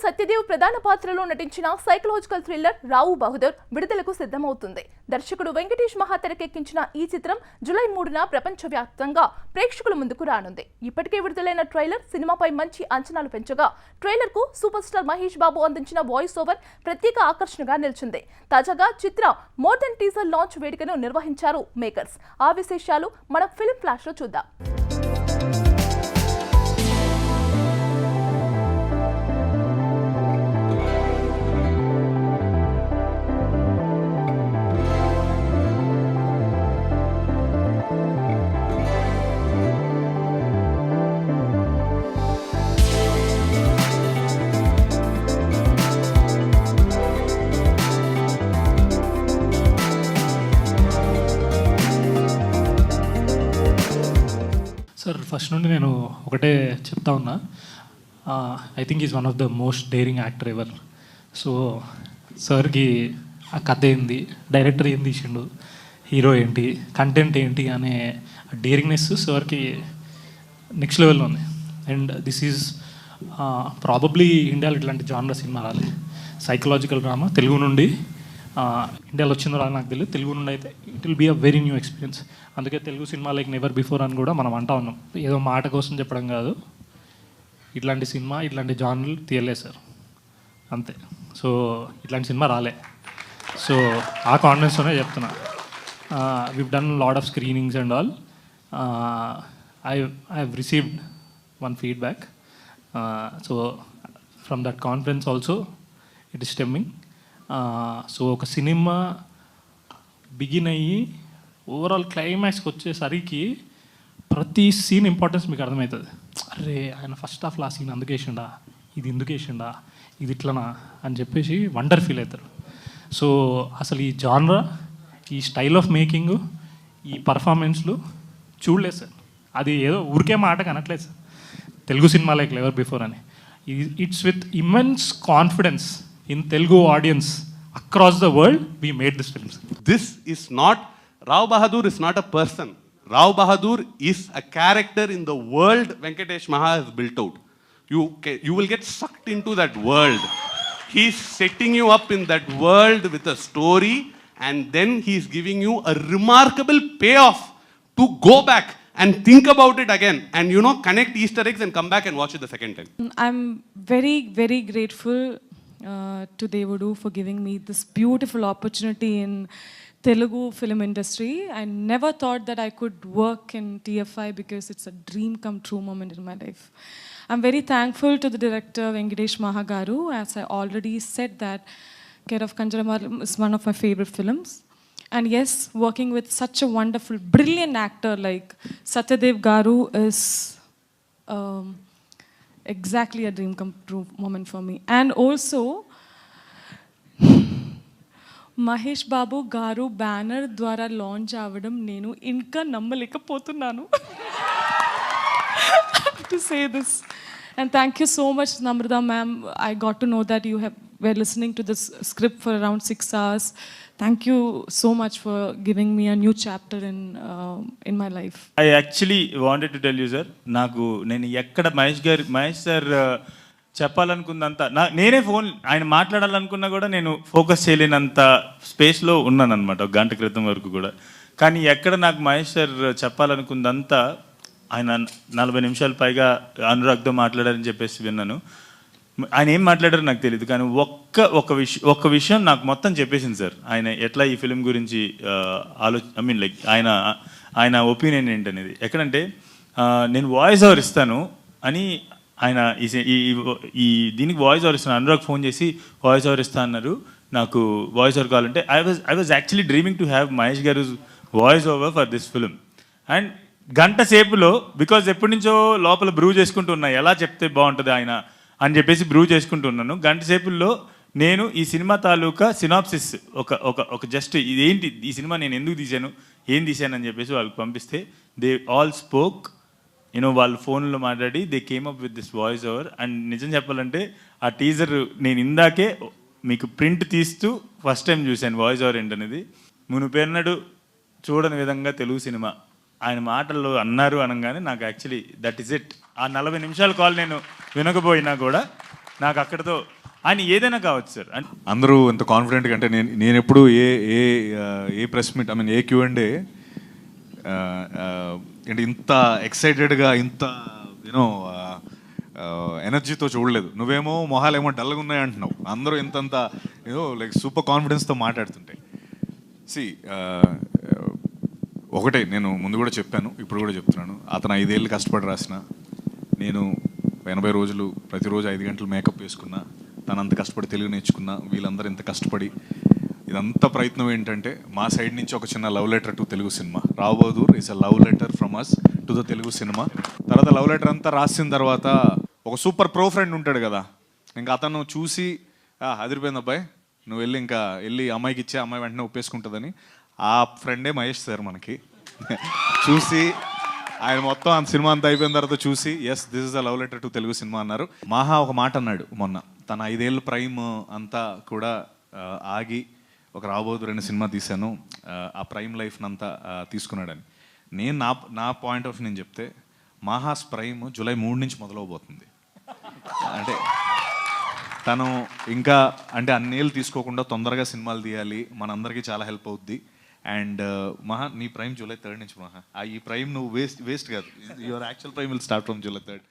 సత్యదేవ్ ప్రధాన పాత్రలో నటించిన సైకలాజికల్ థ్రిల్లర్ రావు బహదూర్ విడుదలకు సిద్ధమవుతుంది. దర్శకుడు వెంకటేష్ మహా తెరకెక్కించిన ఈ చిత్రం జూలై 3న ప్రపంచవ్యాప్తంగా ప్రేక్షకుల ముందుకు రానుంది. ఇప్పటికే విడుదలైన ట్రైలర్ సినిమాపై మంచి అంచనాలు పెంచగా ట్రైలర్ కు సూపర్ స్టార్ మహేష్ బాబు అందించిన వాయిస్ ఓవర్ ప్రత్యేక ఆకర్షణగా నిలిచింది. తాజాగా చిత్ర మోర్ దెన్ టీజర్ లాంచ్ వేడుకను నిర్వహించారు మేకర్స్. ఆ విశేషాలు మన ఫిల్మ్ ఫ్లాష్ లో చూద్దాం. సార్ ఫస్ట్ నుండి నేను ఒకటే చెప్తా ఉన్నా, I think is one of the most daring actor ever. So సార్కి ఆ కథ ఏంది, డైరెక్టర్ ఏం తీసిండు, హీరో ఏంటి, కంటెంట్ ఏంటి అనే డేరింగ్నెస్ సార్కి నెక్స్ట్ లెవెల్లో ఉంది. అండ్ దిస్ ఈజ్ ప్రాబబ్లీ ఇండియాలో ఇట్లాంటి జానర్ సినిమా రాలే. సైకలాజికల్ డ్రామా తెలుగు నుండి ఇండియాలో వచ్చిందో రాదు నాకు తెలియదు. తెలుగు నుండి అయితే it will be a very new experience. అందుకే Telugu cinema like never before అని కూడా మనం అంటా ఉన్నాం. ఏదో మాట కోసం చెప్పడం కాదు, ఇట్లాంటి సినిమా ఇట్లాంటి జానర్లు తీయలేదు సార్, అంతే. సో ఇట్లాంటి సినిమా రాలే. సో ఆ కాన్ఫిడెన్స్తోనే చెప్తున్నా. we've done a lot of screenings and all. I've received one feedback. So from that conference also it is stemming. So ఒక సినిమా బిగిన్ అయ్యి ఓవరాల్ క్లైమాక్స్కి వచ్చేసరికి ప్రతి సీన్ ఇంపార్టెన్స్ మీకు అర్థమవుతుంది. అరే ఆయన ఫస్ట్ హాఫ్లో ఆ సీన్ అందుకేసిండా, ఇది ఎందుకేసిండా, ఇది ఇట్లనా అని చెప్పేసి వండర్ ఫీల్ అవుతారు. సో అసలు ఈ జానరా, ఈ స్టైల్ ఆఫ్ మేకింగ్, ఈ పర్ఫార్మెన్స్లు చూడలేదు సార్. అది ఏదో ఊరికే మాట కనట్లేదు sir. Telugu cinema like never before అని. It's with immense confidence in Telugu audience across the world we made this film. This is not, Rao Bahadur is not a person. Rao Bahadur is a character in the world Venkatesh Maha has built out. You will get sucked into that world. He's setting you up in that world with a story, and then he's giving you a remarkable payoff to go back and think about it again and connect Easter eggs and come back and watch it the second time. I'm very, very grateful to Devudu for giving me this beautiful opportunity in Telugu film industry. I never thought that I could work in TFI because it's a dream come true moment in my life. I'm very thankful to the director Venkatesh Maha Garu. As I already said that Care of Kanjaramalam is one of my favorite films. And yes, working with such a wonderful, brilliant actor like Satyadev Garu is exactly a dream come true moment for me. And also Mahesh Babu గారు banner ద్వారా launch అవ్వడం నేను ఇంకా నమ్మలేకపోతున్నాను. to say this. And thank you so much Namrata ma'am. I got to know that you were listening to this script for around 6 hours. Thank you so much for giving me a new chapter in my life. I actually wanted to tell you sir, నాకు నేను ఎక్కడ Mahesh sir చెప్పాలనుకున్నంత నేనే phone ఆయన మాట్లాడాలనుకున్నా కూడా నేను focus చేయలేనంత స్పేస్లో ఉన్నాను అనమాట ఒక గంట క్రితం వరకు కూడా. కానీ ఎక్కడ నాకు మహేష్ సార్ చెప్పాలనుకుందంతా ఆయన 40 నిమిషాలు పైగా అనురాగ్తో మాట్లాడారని చెప్పేసి విన్నాను. ఆయన ఏం మాట్లాడారో నాకు తెలియదు, కానీ ఒక్క విషయం నాకు మొత్తం చెప్పేసింది సార్. ఆయన ఎట్లా ఈ ఫిలిం గురించి ఐ మీన్ లైక్ ఆయన ఒపీనియన్ ఏంటనేది. ఎక్కడంటే నేను వాయిస్ ఓవర్ ఇస్తాను అని ఆయన ఈ దీనికి వాయిస్ ఓవర్ ఇస్తాను, అనురాగ్ ఫోన్ చేసి వాయిస్ ఓవర్ ఇస్తా అన్నారు, నాకు వాయిస్ ఓవర్ కావాలంటే I was actually dreaming to have Mahesh గారు voice over for this film. And గంట సేపులో, బికాజ్ ఎప్పటి నుంచో లోపల బ్రూ చేసుకుంటూ ఉన్నా ఎలా చెప్తే బాగుంటుంది ఆయన అని చెప్పేసి బ్రూ చేసుకుంటున్నాను. గంట సేపుల్లో నేను ఈ సినిమా తాలూకా సినాప్సిస్ ఒక జస్ట్ ఇదేంటి ఈ సినిమా నేను ఎందుకు తీశాను, ఏం తీశాను అని చెప్పేసి వాళ్ళకి పంపిస్తే దే ఆల్ స్పోక్, వాళ్ళు ఫోన్లో మాట్లాడి they came up with this voice over. And నిజం చెప్పాలంటే ఆ టీజర్ నేను ఇందాకే మీకు ప్రింట్ తీస్తూ ఫస్ట్ టైం చూశాను వాయిస్ ఓవర్ ఏంటనేది. మునుపెన్నడు చూడని విధంగా తెలుగు సినిమా ఆయన మాటల్లో అన్నారు అనగానే నాకు యాక్చువల్లీ దట్ ఈస్ ఇట్. ఆ 40 నిమిషాల కాల్ నేను వినకపోయినా కూడా నాకు అక్కడతో ఆయన ఏదైనా కావచ్చు సార్. అందరూ ఇంత కాన్ఫిడెంట్గా అంటే నేను ఎప్పుడు ఏ ప్రెస్ మీట్ ఐ మీన్ ఏ Q&A అంటే ఇంత ఎక్సైటెడ్గా ఇంత యూనో ఎనర్జీతో చూడలేదు. నువ్వేమో మొహాలేమో డల్గా ఉన్నాయి అంటున్నావు, అందరూ ఇంతంత యూనో లైక్ సూపర్ కాన్ఫిడెన్స్తో మాట్లాడుతుంటాయి. సి ఒకటే నేను ముందు కూడా చెప్పాను, ఇప్పుడు కూడా చెప్తున్నాను, అతను 5 ఏళ్ళు కష్టపడి రాసిన, నేను 80 రోజులు ప్రతిరోజు 5 గంటలు మేకప్ వేసుకున్నా, తను అంత కష్టపడి తెలుగు నేర్చుకున్నా, వీళ్ళందరూ ఇంత కష్టపడి ఇదంతా ప్రయత్నం ఏంటంటే మా సైడ్ నుంచి ఒక చిన్న love letter to Telugu cinema. Rao Bahadur is a love letter from us to the Telugu cinema. తర్వాత లవ్ లెటర్ అంతా రాసిన తర్వాత ఒక సూపర్ ప్రో ఫ్రెండ్ ఉంటాడు కదా, ఇంకా అతను చూసి అదిరిపోయింది అబ్బాయి, నువ్వు వెళ్ళి అమ్మాయికి ఇచ్చే, అమ్మాయి వెంటనే ఒప్పేసుకుంటుందని ఆ ఫ్రెండే మహేష్ సార్ మనకి చూసి ఆయన మొత్తం ఆ సినిమా అంతా అయిపోయిన తర్వాత చూసి yes this is a love letter to Telugu cinema అన్నారు. మాహా ఒక మాట అన్నాడు మొన్న, తన 5 ఏళ్ళ ప్రైమ్ అంతా కూడా ఆగి ఒక రావు బహదూర్ అనే సినిమా తీశాను, ఆ ప్రైమ్ లైఫ్ని అంతా తీసుకున్నాడని. నేను నా పాయింట్ ఆఫ్ నేను చెప్తే మాహాస్ ప్రైమ్ జూలై 3 నుంచి మొదలవబోతుంది. అంటే తను ఇంకా అంటే అన్నేళ్ళు తీసుకోకుండా తొందరగా సినిమాలు తీయాలి, మనందరికీ చాలా హెల్ప్ అవుద్ది. అండ్ మహా నీ ప్రైమ్ జూలై 3 నుంచి మహా, ఈ ప్రైమ్ నువ్వు వేస్ట్ కాదు, your actual prime will start from July 3.